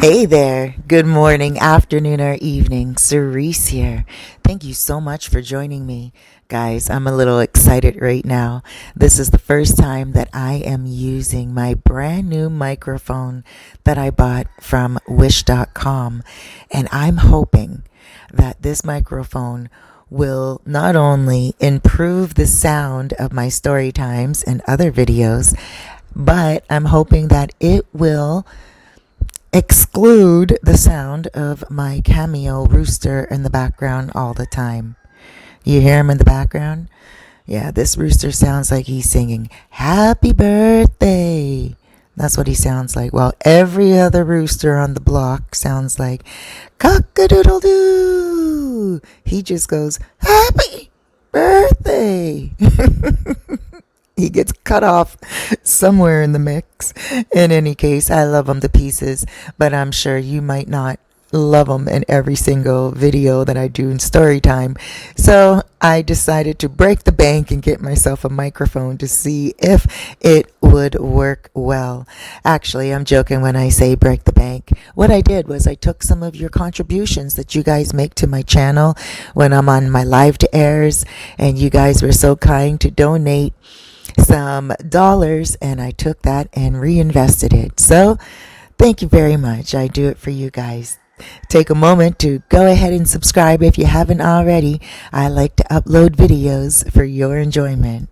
Hey there. Good morning, afternoon, or evening. Cerise here. Thank you so much for joining me. Guys, I'm a little excited right now. This is the first time that I am using my brand new microphone that I bought from wish.com. And I'm hoping that this microphone will not only improve the sound of my story times and other videos, but I'm hoping that it will exclude the sound of my cameo rooster in the background all the time. You hear him in the background? Yeah, this rooster sounds like he's singing happy birthday. That's what he sounds like. Well, every other rooster on the block sounds like cock-a-doodle-doo. He just goes happy birthday. He gets cut off somewhere in the mix. In any case, I love him to pieces, but I'm sure you might not love him in every single video that I do in story time. So I decided to break the bank and get myself a microphone to see if it would work well. Actually, I'm joking when I say break the bank. What I did was I took some of your contributions that you guys make to my channel when I'm on my live to airs, and you guys were so kind to donate some dollars, and I took that and reinvested it. So thank you very much. I do it for you guys. Take a moment to go ahead and subscribe if you haven't already. I like to upload videos for your enjoyment.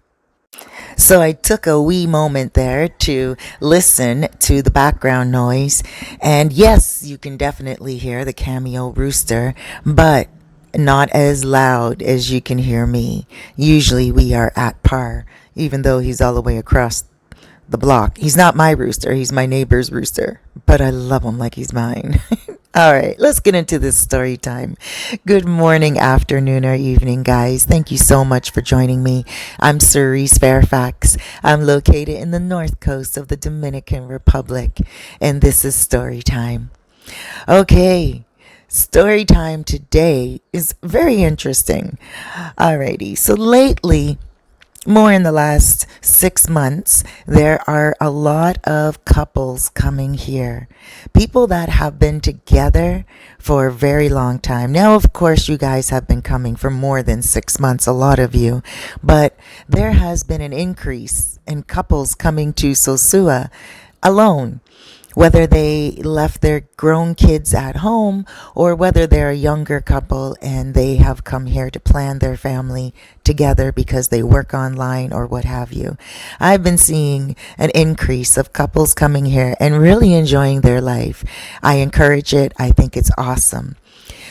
So I took a wee moment there to listen to the background noise. And yes, you can definitely hear the cameo rooster, but not as loud as you can hear me. Usually we are at par, even though he's all the way across the block. He's not my rooster, he's my neighbor's rooster, but I love him like he's mine. All right, let's get into this story time. Good morning, afternoon, or evening, guys. Thank you so much for joining me. I'm Cerise Fairfax. I'm located in the north coast of the Dominican Republic, and this is story time. Okay. Story time today is very interesting. Alrighty, so lately, more in the last 6 months, there are a lot of couples coming here. People that have been together for a very long time. Now, of course, you guys have been coming for more than 6 months, a lot of you. But there has been an increase in couples coming to Sosua alone. Whether they left their grown kids at home or whether they're a younger couple and they have come here to plan their family together because they work online or what have you. I've been seeing an increase of couples coming here and really enjoying their life. I encourage it. I think it's awesome.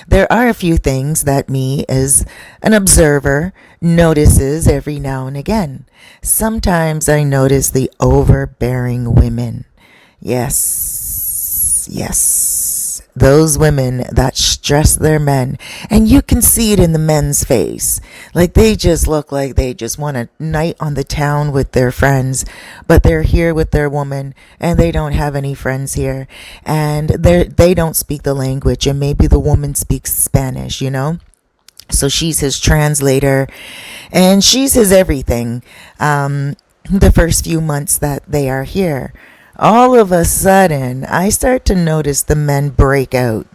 There are a few things that me, as an observer, notices every now and again. Sometimes I notice the overbearing women. Yes. Those women that stress their men. And you can see it in the men's face. Like they just look like they just want a night on the town with their friends. But they're here with their woman and they don't have any friends here. And they don't speak the language. And maybe the woman speaks Spanish, you know? So she's his translator. And she's his everything. The first few months that they are here. All of a sudden, I start to notice the men break out.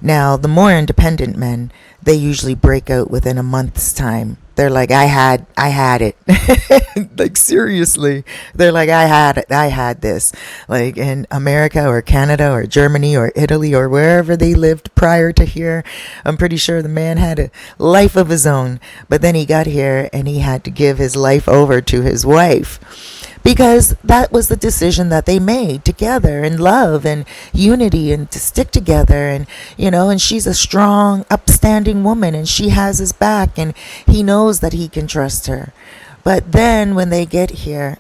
Now, the more independent men, they usually break out within a month's time. They're like, I had it. Like, seriously. They're like, I had this. Like, in America or Canada or Germany or Italy or wherever they lived prior to here, I'm pretty sure the man had a life of his own. But then he got here and he had to give his life over to his wife. Because that was the decision that they made together in love and unity and to stick together. And, and she's a strong, upstanding woman and she has his back and he knows that he can trust her. But then when they get here,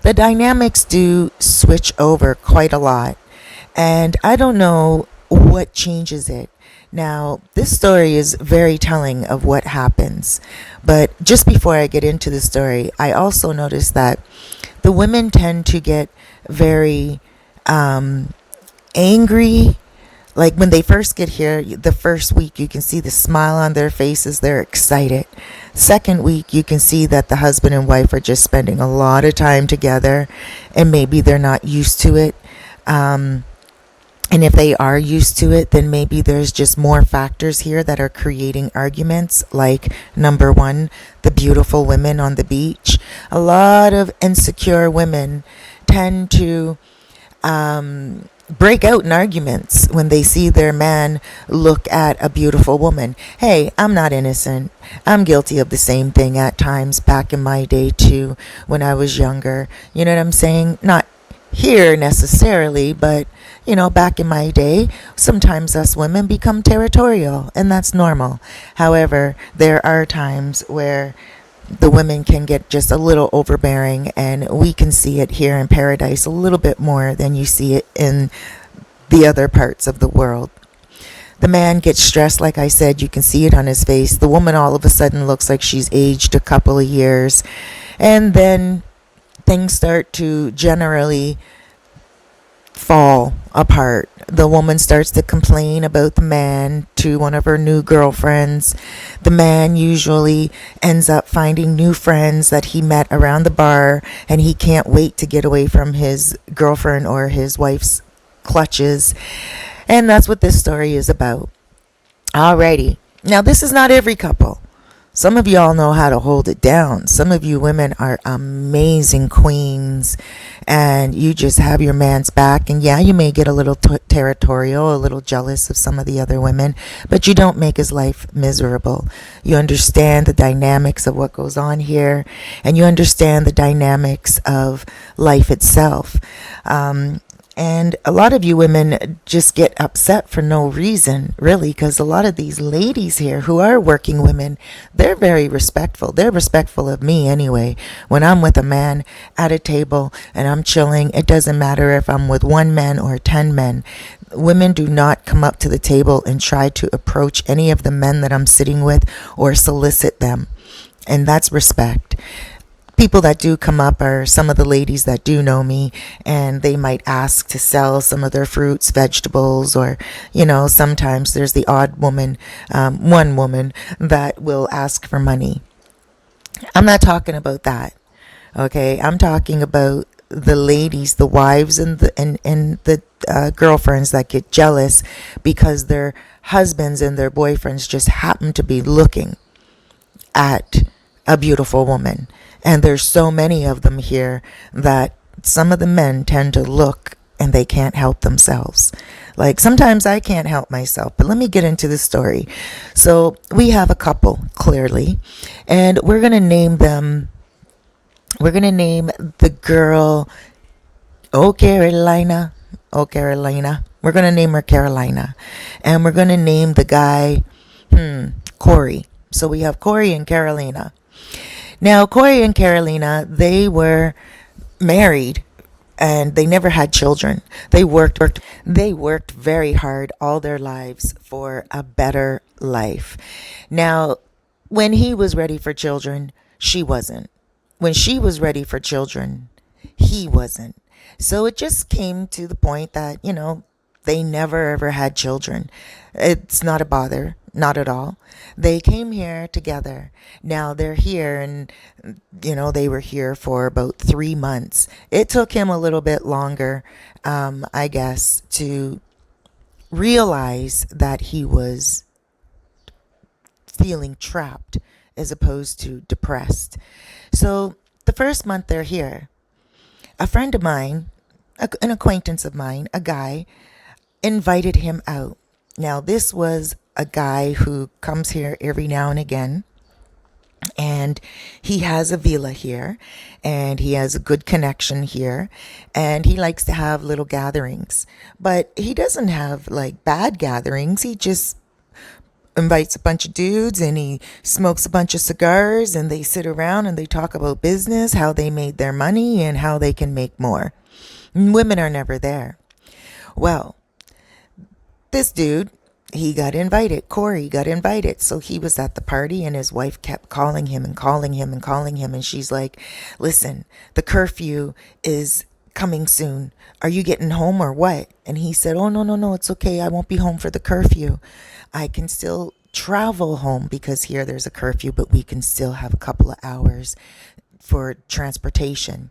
the dynamics do switch over quite a lot. And I don't know what changes it. Now, this story is very telling of what happens. But just before I get into the story, I also noticed that the women tend to get very angry. Like when they first get here, the first week you can see the smile on their faces. They're excited. Second week, you can see that the husband and wife are just spending a lot of time together and maybe they're not used to it. And if they are used to it, then maybe there's just more factors here that are creating arguments. Like, number one, the beautiful women on the beach. A lot of insecure women tend to break out in arguments when they see their man look at a beautiful woman. Hey, I'm not innocent. I'm guilty of the same thing at times back in my day too, when I was younger. You know what I'm saying? Not here necessarily, but back in my day, sometimes us women become territorial, and that's normal. However, there are times where the women can get just a little overbearing, and we can see it here in paradise a little bit more than you see it in the other parts of the world. The man gets stressed, like I said, you can see it on his face. The woman all of a sudden looks like she's aged a couple of years, and then things start to generally fall apart. The woman starts to complain about the man to one of her new girlfriends. The man usually ends up finding new friends that he met around the bar, and he can't wait to get away from his girlfriend or his wife's clutches. And that's what this story is about. Alrighty. Now, this is not every couple. Some of y'all know how to hold it down. Some of you women are amazing queens, and you just have your man's back. And yeah, you may get a little territorial, a little jealous of some of the other women, but you don't make his life miserable. You understand the dynamics of what goes on here, and you understand the dynamics of life itself. And a lot of you women just get upset for no reason, really, because a lot of these ladies here who are working women, they're very respectful. They're respectful of me anyway. When I'm with a man at a table and I'm chilling, it doesn't matter if I'm with one man or 10 men. Women do not come up to the table and try to approach any of the men that I'm sitting with or solicit them. And that's respect. People that do come up are some of the ladies that do know me, and they might ask to sell some of their fruits, vegetables, or sometimes there's the odd woman, one woman that will ask for money. I'm not talking about that. Okay, I'm talking about the ladies, the wives, and the girlfriends that get jealous because their husbands and their boyfriends just happen to be looking at a beautiful woman. And there's so many of them here that some of the men tend to look and they can't help themselves. Like, sometimes I can't help myself, but let me get into the story. So we have a couple, clearly, and we're going to name the girl, Carolina. We're going to name her Carolina. And we're going to name the guy, Cory. So we have Cory and Carolina. Now, Cory and Carolina, they were married and they never had children. They worked very hard all their lives for a better life. Now, when he was ready for children, she wasn't. When she was ready for children, he wasn't. So it just came to the point that, they never ever had children. It's not a bother, not at all. They came here together. Now they're here, and they were here for about 3 months. It took him a little bit longer, I guess, to realize that he was feeling trapped as opposed to depressed. So the first month they're here, a friend of mine, an acquaintance of mine, a guy, invited him out. Now, this was a guy who comes here every now and again, and he has a villa here, and he has a good connection here, and he likes to have little gatherings. But he doesn't have like bad gatherings. He just invites a bunch of dudes and he smokes a bunch of cigars, and they sit around and they talk about business, how they made their money and how they can make more. Women are never there. Well, this dude, he got invited. Cory got invited. So he was at the party, and his wife kept calling him and calling him and calling him. And she's like, listen, the curfew is coming soon. Are you getting home or what? And he said, oh, no, it's okay. I won't be home for the curfew. I can still travel home because here there's a curfew, but we can still have a couple of hours for transportation.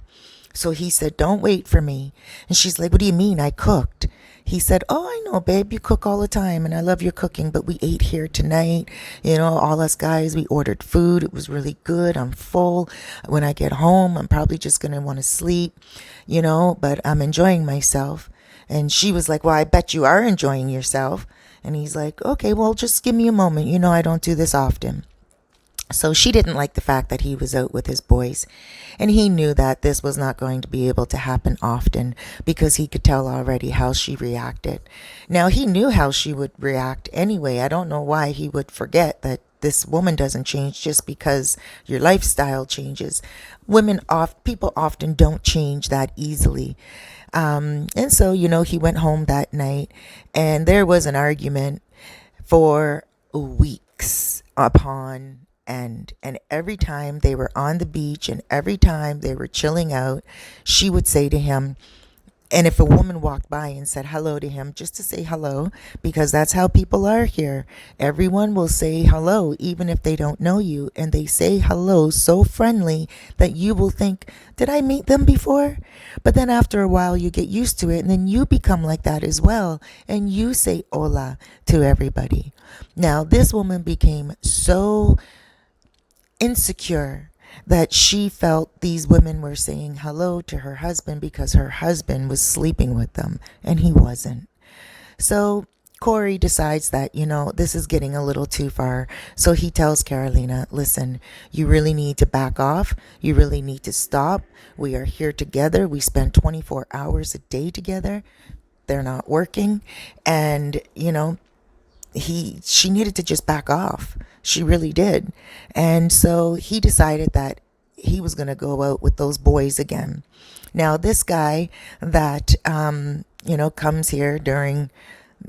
So he said, don't wait for me. And she's like, what do you mean? I cooked. He said, oh, I know, babe, you cook all the time and I love your cooking, but we ate here tonight. You know, all us guys, we ordered food. It was really good. I'm full. When I get home, I'm probably just going to want to sleep, but I'm enjoying myself. And she was like, well, I bet you are enjoying yourself. And he's like, okay, well, just give me a moment. I don't do this often. So she didn't like the fact that he was out with his boys. And he knew that this was not going to be able to happen often because he could tell already how she reacted. Now, he knew how she would react anyway. I don't know why he would forget that this woman doesn't change just because your lifestyle changes. People often don't change that easily. And so, he went home that night and there was an argument for weeks upon end. And every time they were on the beach and every time they were chilling out, she would say to him, and if a woman walked by and said hello to him, just to say hello, because that's how people are here. Everyone will say hello, even if they don't know you. And they say hello so friendly that you will think, did I meet them before? But then after a while, you get used to it. And then you become like that as well. And you say hola to everybody. Now, this woman became so insecure that she felt these women were saying hello to her husband because her husband was sleeping with them and he wasn't. So Cory decides that, this is getting a little too far. So he tells Carolina, listen, you really need to back off. You really need to stop. We are here together. We spend 24 hours a day together. They're not working. And, she needed to just back off. She really did. And so he decided that he was going to go out with those boys again. Now, this guy that, comes here during,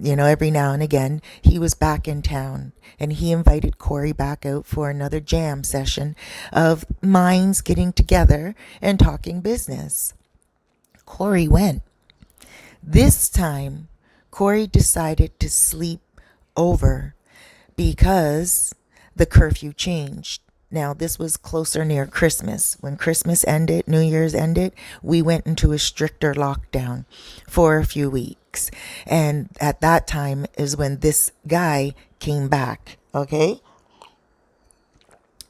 every now and again, he was back in town and he invited Cory back out for another jam session of minds getting together and talking business. Cory went. This time, Cory decided to sleep over because the curfew changed. Now, this was closer near Christmas. When Christmas ended, New Year's ended, we went into a stricter lockdown for a few weeks. And at that time is when this guy came back, okay?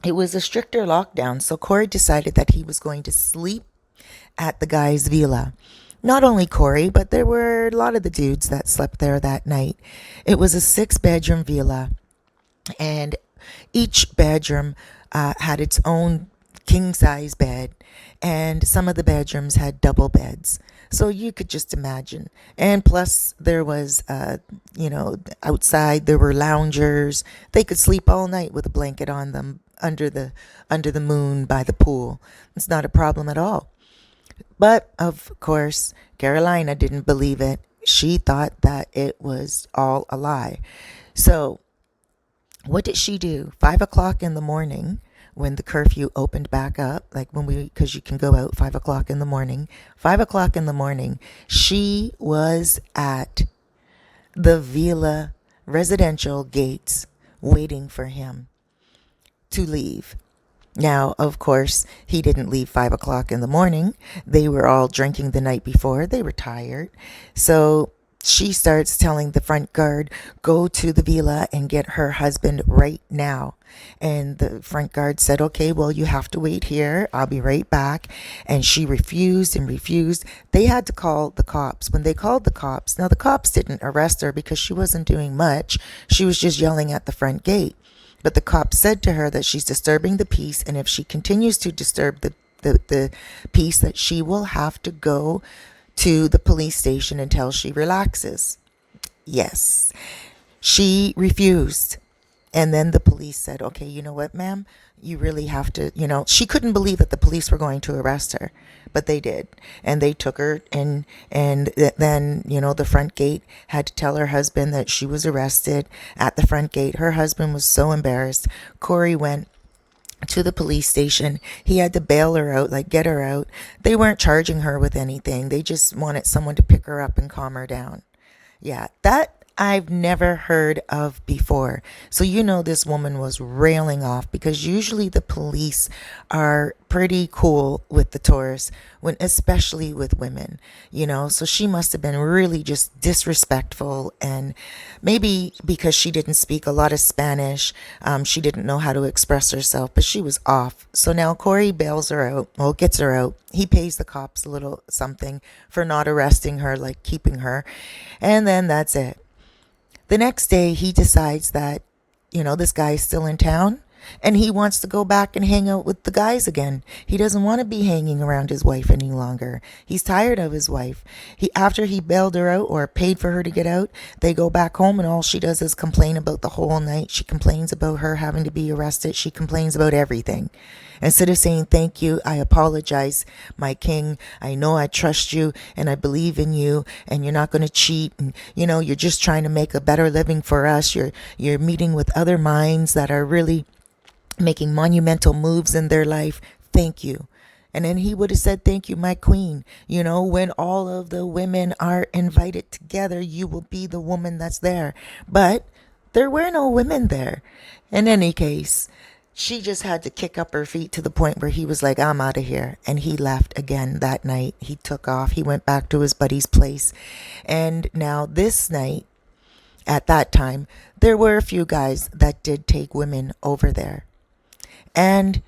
It was a stricter lockdown, so Cory decided that he was going to sleep at the guy's villa. Not only Cory, but there were a lot of the dudes that slept there that night. It was a 6-bedroom villa, and each bedroom had its own king-size bed, and some of the bedrooms had double beds. So you could just imagine. And plus, there was, outside there were loungers. They could sleep all night with a blanket on them under the moon by the pool. It's not a problem at all. But, of course, Carolina didn't believe it. She thought that it was all a lie. So, what did she do? 5 o'clock in the morning, when the curfew opened back up, because you can go out 5 o'clock in the morning. 5 o'clock in the morning, she was at the Villa residential gates waiting for him to leave. Now, of course, he didn't leave 5 o'clock in the morning. They were all drinking the night before. They were tired. So she starts telling the front guard, go to the villa and get her husband right now. And the front guard said, okay, well, you have to wait here. I'll be right back. And she refused and refused. They had to call the cops. When they called the cops, now the cops didn't arrest her because she wasn't doing much. She was just yelling at the front gate. But the cop said to her that she's disturbing the peace, and if she continues to disturb the peace, that she will have to go to the police station until she relaxes. Yes, she refused. And then the police said, okay, you know what, ma'am? You really have to, she couldn't believe that the police were going to arrest her, but they did. And they took her and then, the front gate had to tell her husband that she was arrested at the front gate. Her husband was so embarrassed. Cory went to the police station. He had to bail her out, get her out. They weren't charging her with anything. They just wanted someone to pick her up and calm her down. Yeah, that I've never heard of before. So, this woman was railing off because usually the police are pretty cool with the tourists, when especially with women. So she must have been really just disrespectful, and maybe because she didn't speak a lot of Spanish, she didn't know how to express herself, but she was off. So now Cory bails her out, well, gets her out. He pays the cops a little something for not arresting her, like keeping her, and then that's it. The next day, he decides that, this guy is still in town and he wants to go back and hang out with the guys again. He doesn't want to be hanging around his wife any longer. He's tired of his wife. After he bailed her out or paid for her to get out, they go back home and all she does is complain about the whole night. She complains about her having to be arrested. She complains about everything. Instead of saying, thank you, I apologize, my king. I know I trust you and I believe in you and you're not going to cheat. And, you're just trying to make a better living for us. You're meeting with other minds that are really making monumental moves in their life. Thank you. And then he would have said, thank you, my queen. When all of the women are invited together, you will be the woman that's there. But there were no women there. In any case, she just had to kick up her feet to the point where he was like, I'm out of here. And he left again that night. He took off. He went back to his buddy's place. And now this night, at that time, there were a few guys that did take women over there. And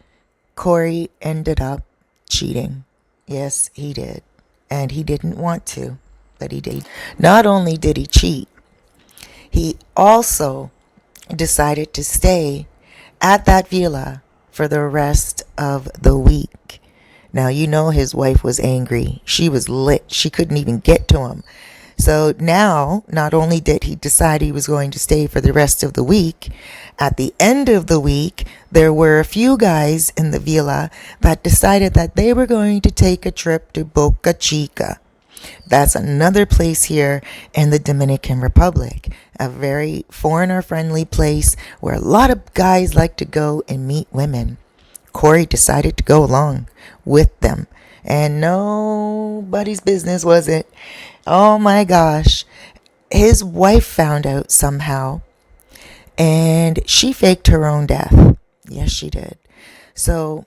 Cory ended up cheating. Yes, he did. And he didn't want to, but he did. Not only did he cheat, he also decided to stay at that villa for the rest of the week. Now, his wife was angry. She was lit. She couldn't even get to him. So now, not only did he decide he was going to stay for the rest of the week, at the end of the week, there were a few guys in the villa that decided that they were going to take a trip to Boca Chica. That's another place here in the Dominican Republic, a very foreigner-friendly place where a lot of guys like to go and meet women. Cory decided to go along with them, and nobody's business was it. Oh my gosh. His wife found out somehow, and she faked her own death. Yes, she did. So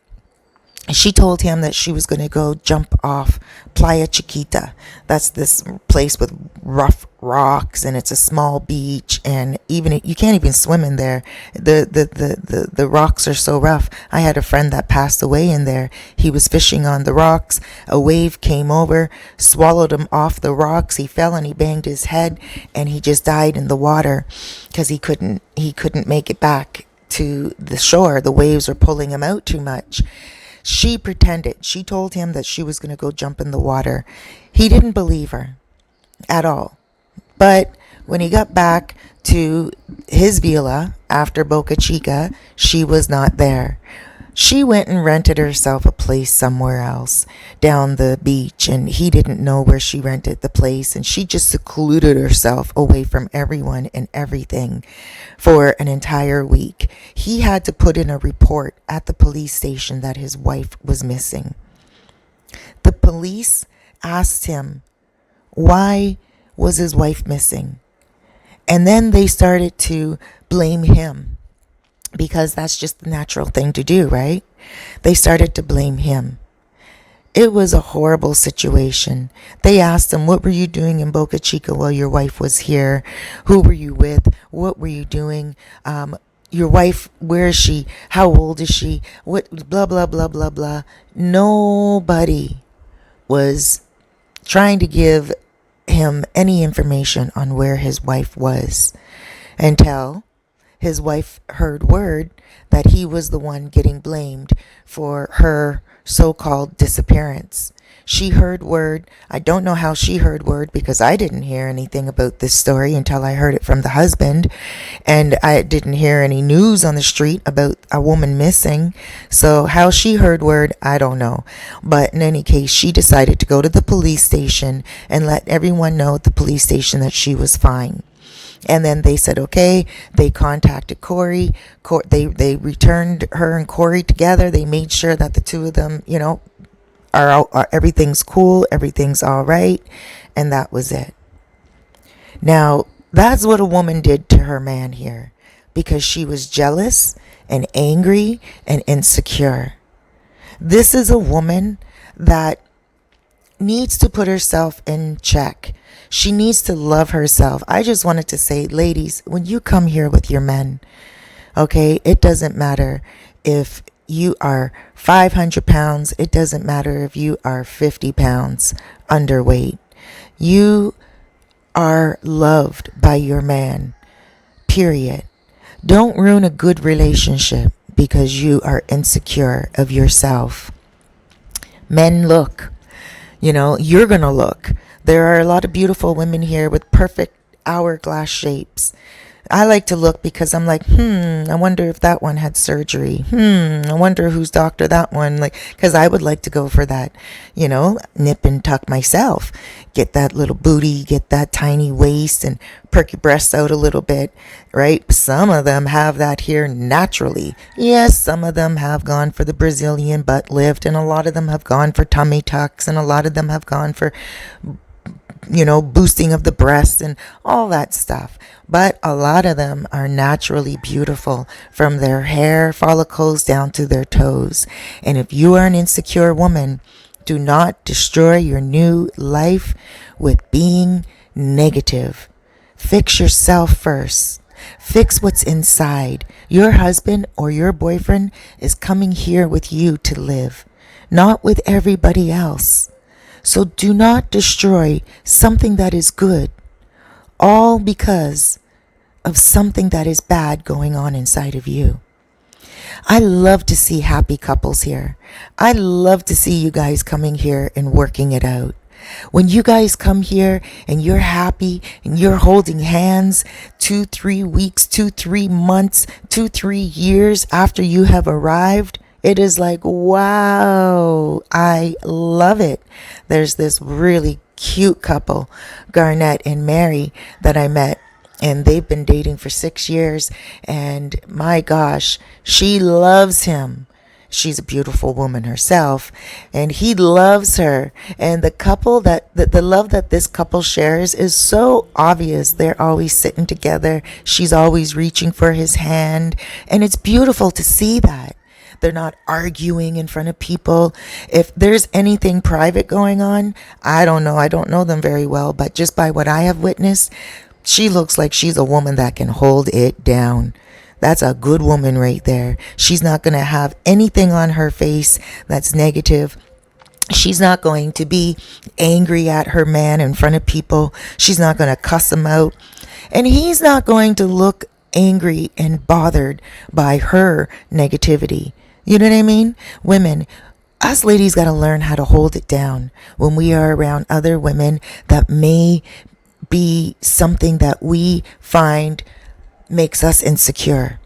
she told him that she was going to go jump off Playa Chiquita. That's this place with rough rocks, and it's a small beach, and even you can't even swim in there. The rocks are so rough. I had a friend that passed away in there. He was fishing on the rocks. A wave came over, swallowed him off the rocks. He fell and he banged his head, and he just died in the water because he couldn't make it back to the shore. The waves were pulling him out too much. She pretended. She told him that she was going to go jump in the water. He didn't believe her at all. But when he got back to his villa after Boca Chica, she was not there. She went and rented herself a place somewhere else down the beach, and he didn't know where she rented the place, and she just secluded herself away from everyone and everything for an entire week. He had to put in a report at the police station that his wife was missing. The police asked him why was his wife missing, and then they started to blame him, because that's just the natural thing to do, right? They started to blame him. It was a horrible situation. They asked him, what were you doing in Boca Chica while your wife was here? Who were you with? What were you doing? Your wife, where is she? How old is she? What? Blah, blah, blah, blah, blah. Nobody was trying to give him any information on where his wife was until his wife heard word that he was the one getting blamed for her so-called disappearance. She heard word. I don't know how she heard word, because I didn't hear anything about this story until I heard it from the husband, and I didn't hear any news on the street about a woman missing. So how she heard word, I don't know. But in any case, she decided to go to the police station and let everyone know at the police station that she was fine. And then they said, okay, they contacted Cory. They returned her and Cory together. They made sure that the two of them, are everything's cool, everything's all right. And that was it. Now, That's what a woman did to her man here because she was jealous and angry and insecure. This is a woman that needs to put herself in check. She needs to love herself. I just wanted to say, ladies, when you come here with your men, okay, it doesn't matter if you are 500 pounds, it doesn't matter if you are 50 pounds underweight. You are loved by your man, period. Don't ruin a good relationship because you are insecure of yourself. Men look, you're going to look. There are a lot of beautiful women here with perfect hourglass shapes. I like to look because I'm like, I wonder if that one had surgery. I wonder whose doctor that one, because I would like to go for that, nip and tuck myself. Get that little booty, get that tiny waist and perk your breasts out a little bit, right? Some of them have that here naturally. Yes, some of them have gone for the Brazilian butt lift, and a lot of them have gone for tummy tucks, and a lot of them have gone for boosting of the breasts and all that stuff. But a lot of them are naturally beautiful from their hair follicles down to their toes. And if you are an insecure woman, do not destroy your new life with being negative. Fix yourself first. Fix what's inside. Your husband or your boyfriend is coming here with you to live, not with everybody else. So do not destroy something that is good, all because of something that is bad going on inside of you. I love to see happy couples here. I love to see you guys coming here and working it out. When you guys come here and you're happy and you're holding hands 2-3 weeks, 2-3 months, 2-3 years after you have arrived, it is like, wow, I love it. There's this really cute couple, Garnett and Mary, that I met, and they've been dating for 6 years, and my gosh, she loves him. She's a beautiful woman herself, and he loves her. And the love that this couple shares is so obvious. They're always sitting together. She's always reaching for his hand, and it's beautiful to see that. They're not arguing in front of people. If there's anything private going on, I don't know. I don't know them very well, but just by what I have witnessed, she looks like she's a woman that can hold it down. That's a good woman right there. She's not going to have anything on her face that's negative. She's not going to be angry at her man in front of people. She's not going to cuss him out. And he's not going to look angry and bothered by her negativity. You know what I mean? Women, us ladies got to learn how to hold it down when we are around other women that may be something that we find makes us insecure.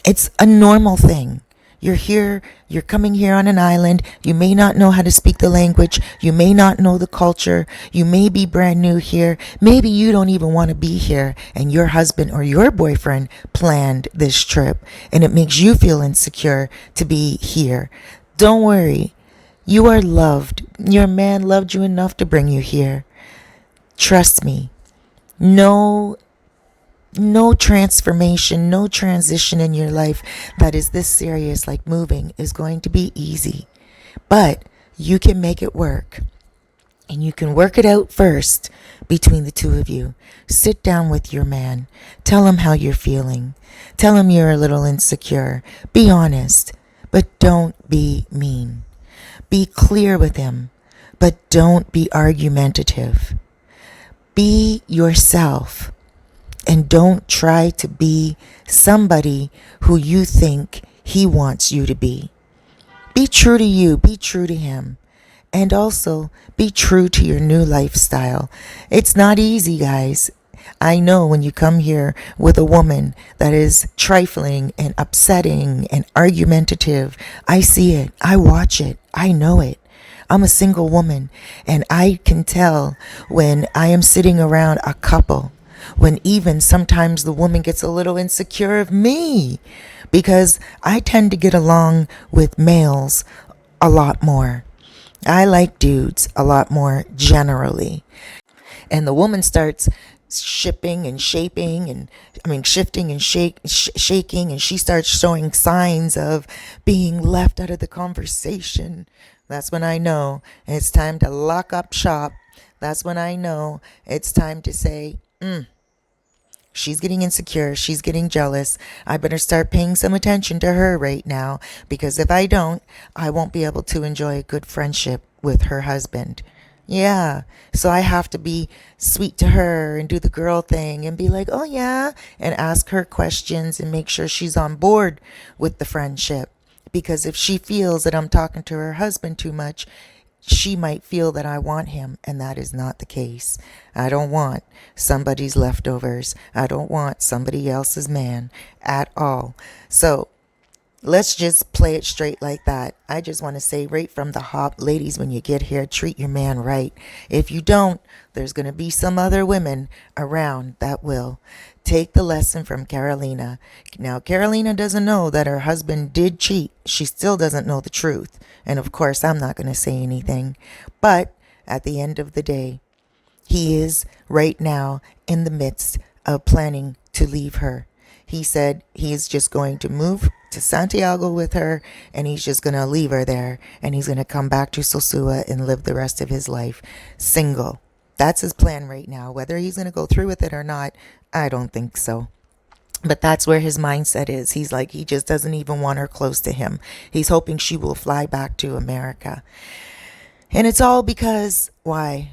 It's a normal thing. You're here, you're coming here on an island. You may not know how to speak the language. You may not know the culture. You may be brand new here. Maybe you don't even want to be here, and your husband or your boyfriend planned this trip, and it makes you feel insecure to be here. Don't worry. You are loved. Your man loved you enough to bring you here. Trust me. No transformation, no transition in your life that is this serious, like moving, is going to be easy. But you can make it work. And you can work it out first between the two of you. Sit down with your man. Tell him how you're feeling. Tell him you're a little insecure. Be honest, but don't be mean. Be clear with him, but don't be argumentative. Be yourself. And don't try to be somebody who you think he wants you to be. Be true to you. Be true to him. And also be true to your new lifestyle. It's not easy, guys. I know when you come here with a woman that is trifling and upsetting and argumentative, I see it. I watch it. I know it. I'm a single woman, and I can tell when I am sitting around a couple, when even sometimes the woman gets a little insecure of me, because I tend to get along with males a lot more. I like dudes a lot more generally. And the woman starts shipping and shaping and shifting and shaking, and she starts showing signs of being left out of the conversation, that's when I know it's time to lock up shop. That's when I know it's time to say, she's getting insecure. She's getting jealous. I better start paying some attention to her right now, because if I don't, I won't be able to enjoy a good friendship with her husband. Yeah. So I have to be sweet to her and do the girl thing and be like, oh, yeah, and ask her questions and make sure she's on board with the friendship. Because if she feels that I'm talking to her husband too much, she might feel that I want him, and that is not the case. I don't want somebody's leftovers. I don't want somebody else's man at all. So let's just play it straight like that. I just want to say right from the hop, ladies, when you get here, treat your man right. If you don't, there's going to be some other women around that will. Take the lesson from Carolina. Now, Carolina doesn't know that her husband did cheat. She still doesn't know the truth. And of course, I'm not going to say anything. But at the end of the day, he is right now in the midst of planning to leave her. He said he's just going to move to Santiago with her, and he's just going to leave her there, and he's going to come back to Sosua and live the rest of his life single. That's his plan right now. Whether he's going to go through with it or not, I don't think so. But that's where his mindset is. He's like, he just doesn't even want her close to him. He's hoping she will fly back to America. And it's all because, why?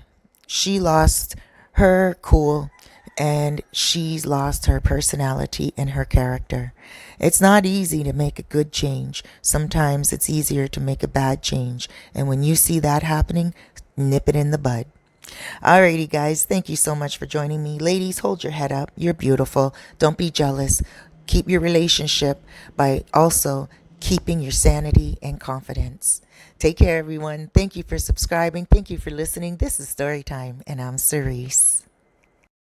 She lost her cool, and she's lost her personality and her character. It's not easy to make a good change. Sometimes it's easier to make a bad change. And when you see that happening, nip it in the bud. Alrighty, guys. Thank you so much for joining me. Ladies, hold your head up. You're beautiful. Don't be jealous. Keep your relationship by also keeping your sanity and confidence. Take care, everyone. Thank you for subscribing. Thank you for listening. This is Storytime, and I'm Cerise.